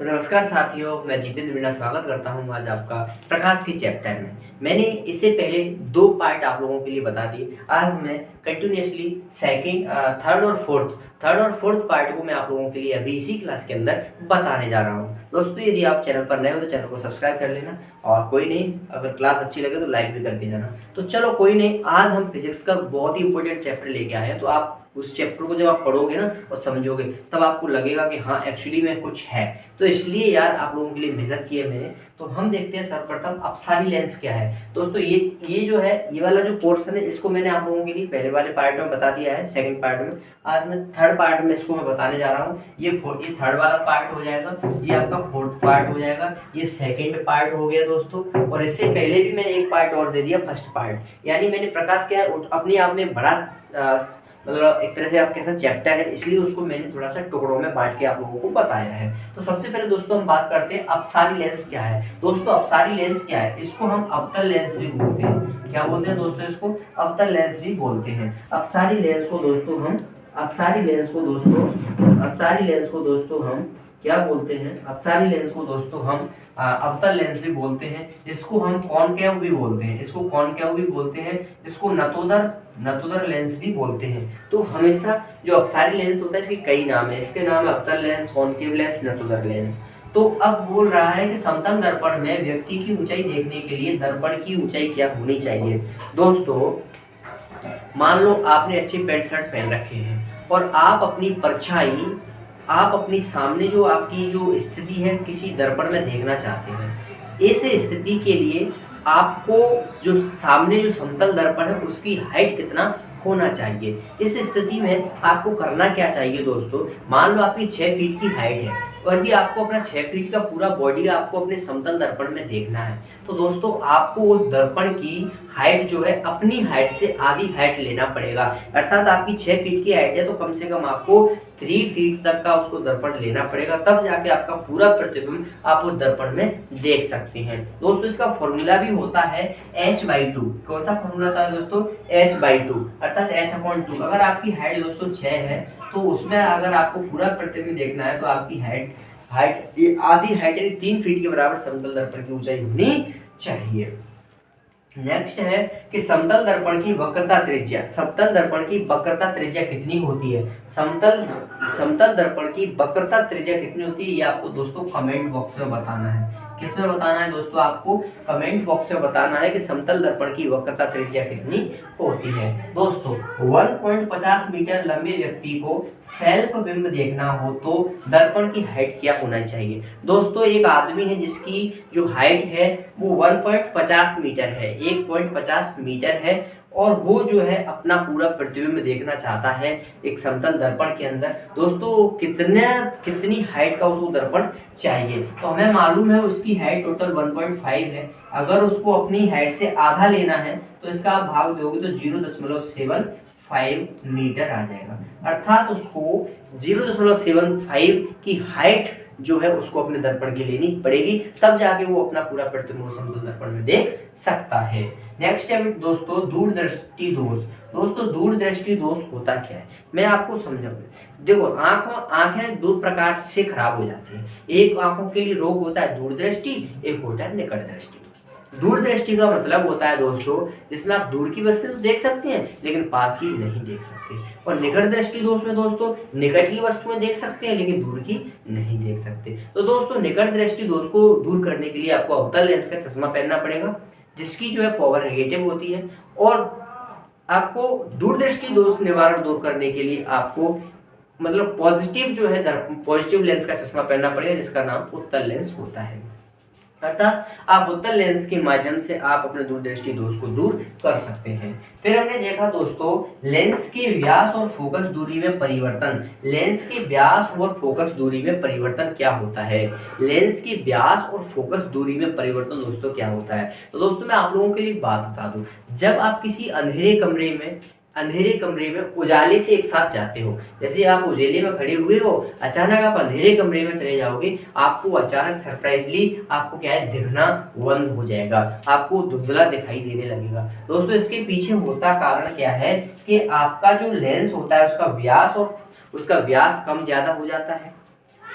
तो नमस्कार साथियों, मैं जितेंद्र मीणा स्वागत करता हूं आज आपका प्रकाश के चैप्टर में। मैंने इससे पहले 2 पार्ट आप लोगों के लिए बता दिए। आज मैं कंटिन्यूअसली थर्ड और फोर्थ पार्ट को मैं आप लोगों के लिए अभी इसी क्लास के अंदर बताने जा रहा हूं। दोस्तों, यदि आप चैनल पर नए हो तो चैनल को सब्सक्राइब कर लेना, और कोई नहीं, अगर क्लास अच्छी लगे तो लाइक भी करके जाना। तो चलो कोई नहीं, आज हम फिजिक्स का बहुत ही इंपॉर्टेंट चैप्टर लेके आए हैं। तो आप उस चैप्टर को जब आप पढ़ोगे ना और समझोगे, तब आपको लगेगा कि हाँ एक्चुअली में कुछ है। तो इसलिए यार आप लोगों के लिए मेहनत की है मैंने। तो हम देखते हैं सर्वप्रथम अपसारी लेंस क्या है। दोस्तों, ये जो है, ये वाला जो पोर्शन है, इसको मैंने आप लोगों के लिए पहले वाले पार्ट में बता दिया है, सेकंड पार्ट में। आज मैं थर्ड पार्ट में इसको मैं बताने जा रहा हूँ। ये थर्ड वाला पार्ट हो जाएगा, ये आपका फोर्थ पार्ट हो जाएगा, ये सेकेंड पार्ट हो गया दोस्तों। और इससे पहले भी मैंने एक पार्ट और दे दिया, फर्स्ट पार्ट। यानी मैंने प्रकाश क्या है अपने आप में बड़ा मतलब एक तरह से आप कैसा चैप्टर है, इसलिए उसको मैंने थोड़ा सा टुकड़ों में बांट के आप लोगों को बताया है। तो सबसे पहले दोस्तों हम बात करते हैं अपसारी लेंस क्या है। दोस्तों, अपसारी लेंस क्या है, इसको हम अवतल लेंस भी बोलते हैं। क्या बोलते हैं दोस्तों, इसको अवतल लेंस भी बोलते हैं। अपसारी लेंस को दोस्तों हम क्या बोलते हैं, अपसारी लेंस को दोस्तों हम अवतल लेंस भी बोलते हैं। इसको हम कॉनकेव भी बोलते हैं, इसको नतोदर लेंस भी बोलते हैं। तो हमेशा जो अपसारी लेंस होता है, इसके कई नाम है। इसके नाम है अवतल लेंस, कॉनकेव लेंस, नतोदर लेंस। तो अब बोल रहा है कि समतल दर्पण में व्यक्ति की ऊंचाई देखने के लिए दर्पण की ऊंचाई क्या होनी चाहिए। दोस्तों, मान लो आपने अच्छी पैंट शर्ट पहन रखे हैं और आप अपनी सामने जो आपकी जो स्थिति है किसी दर्पण में देखना चाहते हैं। ऐसे स्थिति के लिए आपको जो सामने जो समतल दर्पण है उसकी हाइट कितना होना चाहिए। इस स्थिति में आपको करना क्या चाहिए दोस्तों, मान लो आपकी 6 फीट की हाइट है और यदि आपको अपना 6 फीट का पूरा बॉडी आपको अपने समतल दर्पण में देखना है, तो दोस्तों आपको उस दर्पण की हाइट जो है अपनी हाइट से आधी हाइट लेना पड़ेगा। अर्थात आपकी 6 फीट की हाइट है तो कम से कम आपको 3 फीट तक का उसको दर्पण लेना पड़ेगा, तब जाके आपका पूरा प्रतिबिंब आप उस दर्पण में देख सकते हैं। दोस्तों, इसका फॉर्मूला भी होता है h/2। कौन सा फॉर्मूला होता है दोस्तों, h/2, अर्थात h/2। अगर आपकी हाइट दोस्तों 6 है तो उसमें अगर आपको पूरा प्रतिबिंब देखना है तो आपकी हाइट ये आधी हाइट यानी 3 फीट के बराबर समतल दर्पण की ऊंचाई होनी चाहिए। नेक्स्ट है कि समतल दर्पण की वक्रता त्रिज्या कितनी होती है। समतल दर्पण की वक्रता त्रिज्या कितनी होती है, ये आपको दोस्तों कमेंट बॉक्स में बताना है। किसमें बताना है दोस्तों, आपको कमेंट बॉक्स में बताना है कि समतल दर्पण की वक्रता त्रिज्या कितनी होती है। दोस्तों, 1.50 मीटर लंबे व्यक्ति को सेल्फ बिंब देखना हो तो दर्पण की हाइट क्या होना चाहिए। दोस्तों, एक आदमी है जिसकी जो हाइट है वो 1.50 मीटर है, 1.50 मीटर है, और वो जो है अपना पूरा प्रतिबिंब देखना चाहता है एक समतल दर्पण के अंदर। दोस्तों, कितनी हाइट का उसको दर्पण चाहिए, तो हमें मालूम है उसकी हाइट टोटल 1.5 है। अगर उसको अपनी हाइट से आधा लेना है तो इसका आप भाग दोगे तो 0.75 मीटर आ जाएगा। अर्थात उसको 0.75 की हाइट जो है उसको अपने दर्पण की लेनी पड़ेगी, तब जाके वो अपना पूरा प्रतिबिंब समतल दर्पण में देख सकता है। नेक्स्ट है दोस्तों दूरदृष्टि दोष। दोस्तों, दूरदृष्टि दोष होता क्या है, मैं आपको समझाऊंगा। देखो, आंखें 2 प्रकार से खराब हो जाती हैं। एक आंखों के लिए रोग होता है दूरदृष्टि, एक होता है निकट दृष्टि। दूरदृष्टि का मतलब होता है दोस्तों जिसमें आप दूर की वस्तु तो देख सकते हैं लेकिन पास की नहीं देख सकते। और निकट दृष्टि दोष में दोस्तों निकट की वस्तुएं देख सकते हैं लेकिन दूर की नहीं देख सकते। तो दोस्तों, निकट दृष्टि दोष को दूर करने के लिए आपको अवतल लेंस का चश्मा पहनना पड़ेगा, जिसकी जो है पावर नेगेटिव होती है। और आपको दूरदृष्टि दोष निवारण दूर करने के लिए आपको मतलब पॉजिटिव लेंस का चश्मा पहनना पड़ेगा, जिसका नाम उत्तल लेंस होता है। अर्थात आप उत्तल लेंस के माध्यम से आप अपने दूरदृष्टि दोष को दूर कर सकते हैं। फिर हमने देखा दोस्तों लेंस के व्यास और फोकस दूरी में परिवर्तन। लेंस के व्यास और फोकस दूरी में परिवर्तन क्या होता है, लेंस के व्यास और फोकस दूरी में परिवर्तन दोस्तों क्या होता है। तो दोस्तों, मैं आप लोगों के लिए एक बात बता दूं, जब आप किसी अंधेरे कमरे में उजाले से एक साथ जाते हो, जैसे आप उजाले में खड़े हुए हो, अचानक आप अंधेरे कमरे में चले जाओगे, आपको अचानक सरप्राइजली आपको क्या है दिखना बंद हो जाएगा, आपको धुंधला दिखाई देने लगेगा। दोस्तों, इसके पीछे होता कारण क्या है कि आपका जो लेंस होता है उसका व्यास कम ज्यादा हो जाता है,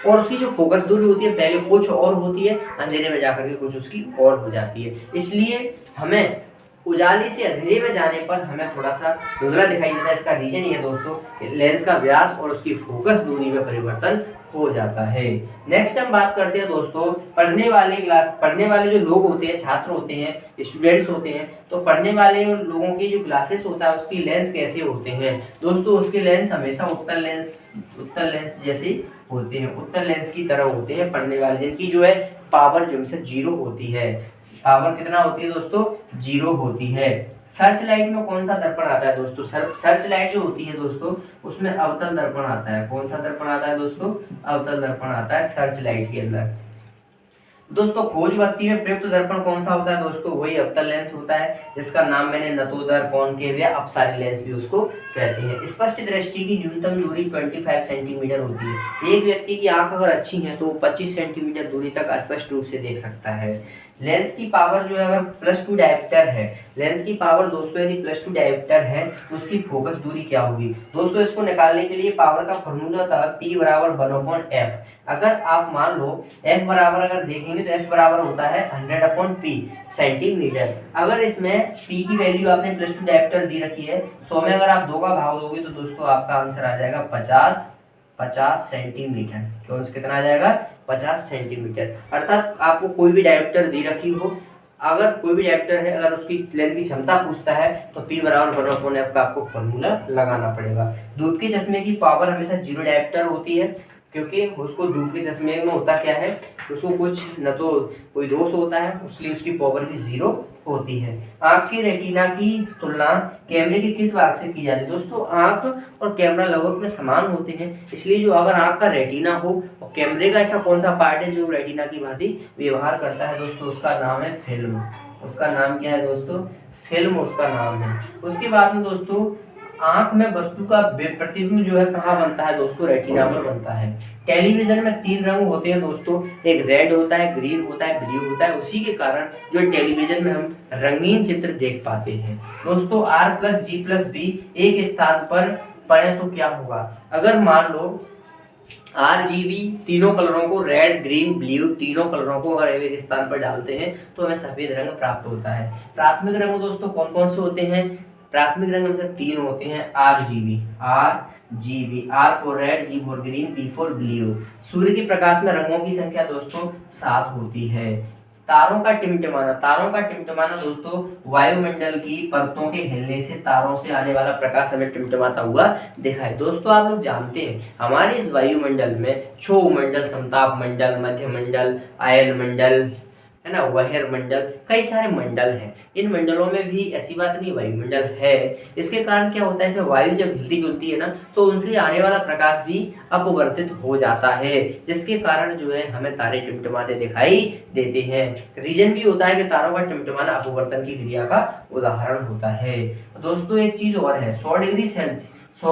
और उसकी जो फोकस दूरी होती है पहले कुछ और होती है, अंधेरे में जाकर के कुछ उसकी और हो जाती है। इसलिए हमें उजाले से अंधेरे में जाने पर हमें थोड़ा सा धुंधला दिखाई देता है। इसका रीजन ये है दोस्तों कि लेंस का व्यास और उसकी फोकस दूरी में परिवर्तन हो जाता है। नेक्स्ट हम बात करते हैं दोस्तों पढ़ने वाले जो लोग होते हैं, छात्र होते हैं, स्टूडेंट्स होते हैं, तो पढ़ने वाले लोगों की जो ग्लासेस होता है उसकी लेंस कैसे होते हैं दोस्तों? उसके लेंस हमेशा उत्तल लेंस जैसे होते हैं, उत्तल लेंस की तरह होते हैं पढ़ने वाले, जिनकी जो है पावर जो है 0 होती है। पावर कितना होती है दोस्तों? 0 होती है। सर्च लाइट में कौन सा दर्पण आता है दोस्तों? सर्च लाइट जो होती है दोस्तों उसमें अवतल दर्पण आता है। कौन सा दर्पण आता है दोस्तों? अवतल दर्पण आता है सर्च लाइट के अंदर। दोस्तों खोज बत्ती में प्रयुक्त दर्पण कौन सा होता है दोस्तों? वही अवतल लेंस होता है, जिसका नाम मैंने नतोदर, कॉनकेव या अपसारी लेंस भी उसको कहते हैं। स्पष्ट दृष्टि की न्यूनतम दूरी 25 सेंटीमीटर होती है। एक व्यक्ति की आंख अगर अच्छी है तो 25 सेंटीमीटर दूरी तक स्पष्ट रूप से देख सकता है। लेंस की पावर जो है अगर +2 डायोप्टर है, लेंस की पावर दोस्तों यदि +2 डायोप्टर है तो उसकी फोकस दूरी क्या होगी दोस्तों? इसको निकालने के लिए पावर का फॉर्मूला था P = 1/f। अगर आप मान लो f बराबर अगर देखेंगे तो f बराबर होता है 100/p सेंटीमीटर। अगर इसमें p की वैल्यू आपने +2 डायोप्टर दी रखी है, 100 में अगर आप 2 का भाग दोगे तो दोस्तों आपका आंसर आ जाएगा 50 सेंटीमीटर। कौन सा कितना आ जाएगा? 50 सेंटीमीटर। अर्थात आपको कोई भी डायोप्टर दी रखी हो, अगर कोई भी डायोप्टर है, अगर उसकी लेंस की क्षमता पूछता है तो P = 1/f का आपको फॉर्मूला लगाना पड़ेगा। धूप के चश्मे की पावर हमेशा 0 डायोप्टर होती है, क्योंकि उसको धूप के चश्मे में होता क्या है, उसको कुछ न तो कोई दोष होता है, इसलिए उसकी पावर भी 0 होती है। आंख की रेटिना की तुलना कैमरे के किस भाग से की जाती है दोस्तों? आंख और कैमरा लगभग में समान होते हैं, इसलिए जो अगर आंख का रेटिना हो और कैमरे का ऐसा कौन सा पार्ट है जो रेटिना की भांति व्यवहार करता है दोस्तों? उसका नाम है फिल्म। उसका नाम क्या है दोस्तों? फिल्म उसका नाम है। उसके बाद में दोस्तों आंख में वस्तु का प्रतिबिंब जो है कहाँ बनता है दोस्तों? रेटिना पर बनता है। टेलीविजन में 3 रंग होते हैं दोस्तों, एक रेड होता है, ग्रीन होता है, ब्लू होता है। उसी के कारण जो टेलीविजन में हम रंगीन चित्र देख पाते हैं दोस्तों। R+G+B एक स्थान पर पड़े तो क्या होगा? अगर मान लो RGB तीनों कलरों को, रेड, ग्रीन, ब्लू तीनों कलरों को अगर एक स्थान पर डालते हैं तो हमें सफेद रंग प्राप्त होता है। प्राथमिक रंग दोस्तों कौन कौन से होते हैं? प्राथमिक रंग हमसे 3 होते हैं। RGB, R for red, G for green, B for blue. सूर्य के प्रकाश में रंगों की संख्या दोस्तों 7 होती है। तारों का टिमटिमाना दोस्तों वायुमंडल की परतों के हिलने से तारों से आने वाला प्रकाश हमें टिमटिमाता हुआ दिखाई। दोस्तों आप लोग जानते हैं हमारे इस वायुमंडल में क्षोभ मंडल, समताप मंडल, मध्य मंडल, आयन मंडल है ना, वहर मंडल, कई सारे मंडल हैं। इन मंडलों में भी ऐसी बात नहीं वायुमंडल है। इसके कारण क्या होता है, इसमें वायु जब हिलती जुलती है ना तो उनसे आने वाला प्रकाश भी अपवर्तित हो जाता है, जिसके कारण जो है हमें तारे टिमटिमाते दिखाई देते हैं। रीजन भी होता है कि तारों का टिमटिमाना अपवर्तन की क्रिया का उदाहरण होता है। दोस्तों एक चीज और है, 100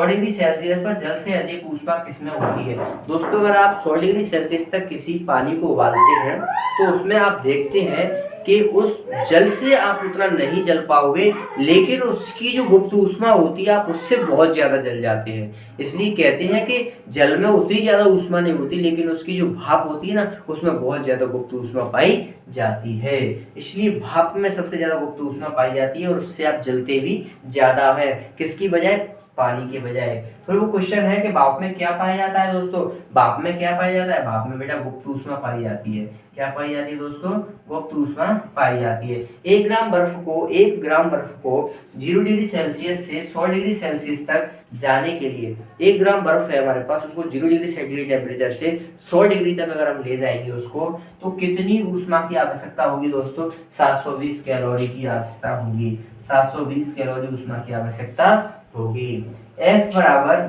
डिग्री सेल्सियस पर जल से अधिक ऊष्मा किसमें होती है दोस्तों? अगर आप 100 डिग्री सेल्सियस तक किसी पानी को उबालते हैं तो उसमें आप देखते हैं कि उस जल से आप उतना नहीं जल पाओगे, लेकिन उसकी जो गुप्त ऊष्मा होती है आप उससे बहुत ज्यादा जल जाते हैं। इसलिए कहते हैं कि जल में उतनी ज्यादा ऊष्मा नहीं होती, लेकिन उसकी जो भाप होती है ना उसमें बहुत ज्यादा गुप्त ऊष्मा पाई जाती है। इसलिए भाप में सबसे ज्यादा गुप्त ऊष्मा पाई जाती है और उससे आप जलते भी ज्यादा है, किसकी बजाय? पानी के बजाय। फिर वो क्वेश्चन है कि भाप में क्या पाया जाता है दोस्तों? भाप में क्या पाया जाता है? भाप में बेटा गुप्त ऊष्मा पाई जाती है। क्या पाई जाती है दोस्तों? गुप्त ऊष्मा पाई जाती है। 1 ग्राम बर्फ को 0 डिग्री सेल्सियस से 100 डिग्री सेल्सियस तक जाने के लिए 1 ग्राम बर्फ है हमारे पास, उसको 0 डिग्री सेंटीग्रेड टेम्परेचर से 100 डिग्री तक अगर हम ले जाएंगे उसको, तो कितनी ऊष्मा की आवश्यकता होगी दोस्तों? 720 कैलोरी की आवश्यकता होगी। 720 कैलोरी ऊष्मा की आवश्यकता होगी। F बराबर,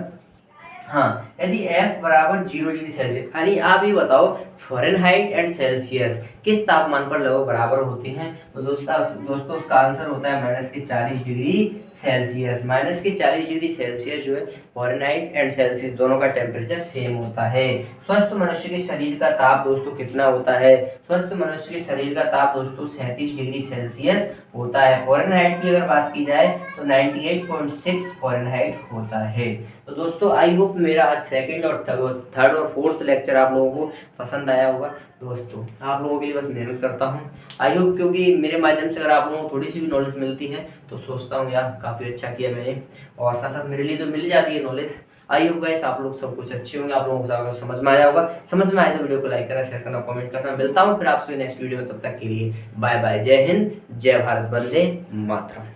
यदि F बराबर 0 डिग्री सेल्सियस, यानी आप ये बताओ फ़ारेनहाइट एंड सेल्सियस किस तापमान पर लगभग बराबर होते हैं? तो दोस्तों उसका आंसर होता है -40 डिग्री सेल्सियस। -40 डिग्री सेल्सियस जो है फ़ारेनहाइट एंड सेल्सियस दोनों का टेम्परेचर सेम होता है। स्वस्थ मनुष्य के शरीर का ताप दोस्तों कितना होता है? स्वस्थ मनुष्य के शरीर का ताप दोस्तों 37 डिग्री सेल्सियस होता है। फ़ारेनहाइट की अगर बात की जाए तो 98.6 फ़ारेनहाइट होता है। तो दोस्तों आई होप मेरा आज सेकंड और थर्ड और फोर्थ लेक्चर आप लोगों को पसंद आया होगा। दोस्तों आप लोगों के लिए बस मेहनत करता हूँ, आई होप, क्योंकि मेरे माध्यम से अगर आप लोगों को थोड़ी सी भी नॉलेज मिलती है तो सोचता हूँ यार काफ़ी अच्छा किया मैंने, और साथ साथ मेरे लिए तो मिल जाती है नॉलेज। आई होप गाइस आप लोग सब कुछ अच्छे होंगे, आप लोगों को सब कुछ समझ में आया होगा। समझ में आए तो वीडियो को लाइक करना, शेयर करना, कमेंट करना। मिलता हूँ फिर आपसे नेक्स्ट वीडियो में, तब तक के लिए बाय बाय, जय हिंद, जय भारत, वंदे मातरम।